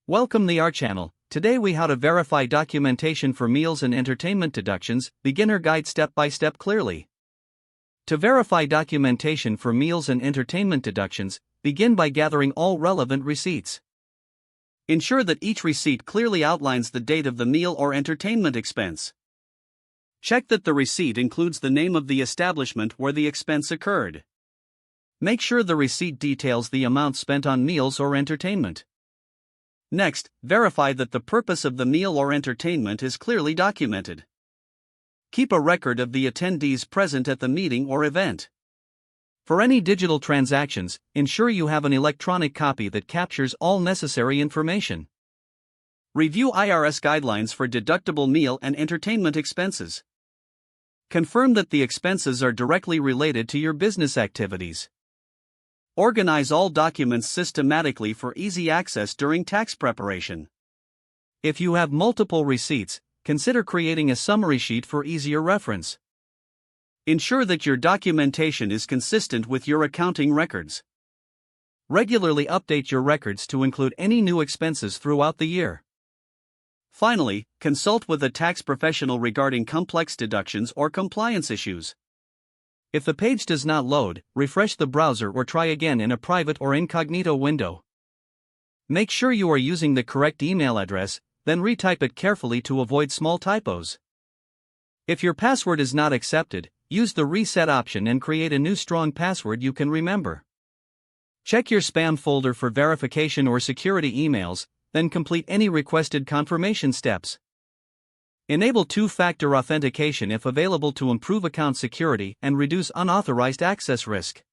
Welcome to our channel. Today we how to verify documentation for meals and entertainment deductions, beginner guide step by step clearly. To verify documentation for meals and entertainment deductions, begin by gathering all relevant receipts. Ensure that each receipt clearly outlines the date of the meal or entertainment expense. Check that the receipt includes the name of the establishment where the expense occurred. Make sure the receipt details the amount spent on meals or entertainment. Next, verify that the purpose of the meal or entertainment is clearly documented. Keep a record of the attendees present at the meeting or event. For any digital transactions, ensure you have an electronic copy that captures all necessary information. Review IRS guidelines for deductible meal and entertainment expenses. Confirm that the expenses are directly related to your business activities. Organize all documents systematically for easy access during tax preparation. If you have multiple receipts, consider creating a summary sheet for easier reference. Ensure that your documentation is consistent with your accounting records. Regularly update your records to include any new expenses throughout the year. Finally, consult with a tax professional regarding complex deductions or compliance issues. If the page does not load, refresh the browser or try again in a private or incognito window. Make sure you are using the correct email address, then retype it carefully to avoid small typos. If your password is not accepted, use the reset option and create a new strong password you can remember. Check your spam folder for verification or security emails, then complete any requested confirmation steps. Enable two-factor authentication if available to improve account security and reduce unauthorized access risk.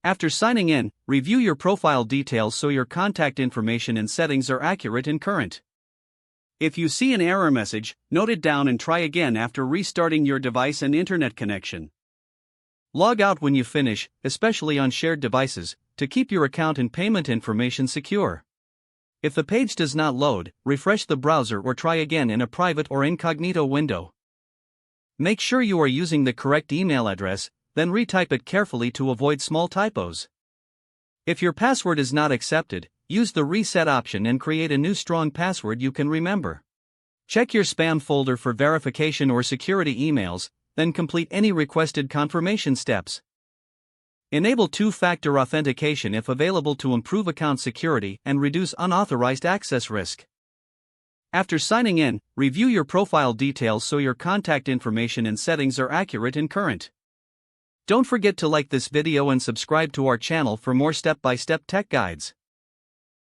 After signing in, review your profile details so your contact information and settings are accurate and current. If you see an error message, note it down and try again after restarting your device and internet connection. Log out when you finish, especially on shared devices, to keep your account and payment information secure. If the page does not load, refresh the browser or try again in a private or incognito window. Make sure you are using the correct email address, then retype it carefully to avoid small typos. If your password is not accepted, use the reset option and create a new strong password you can remember. Check your spam folder for verification or security emails, then complete any requested confirmation steps. Enable two-factor authentication if available to improve account security and reduce unauthorized access risk. After signing in, review your profile details so your contact information and settings are accurate and current. Don't forget to like this video and subscribe to our channel for more step-by-step tech guides.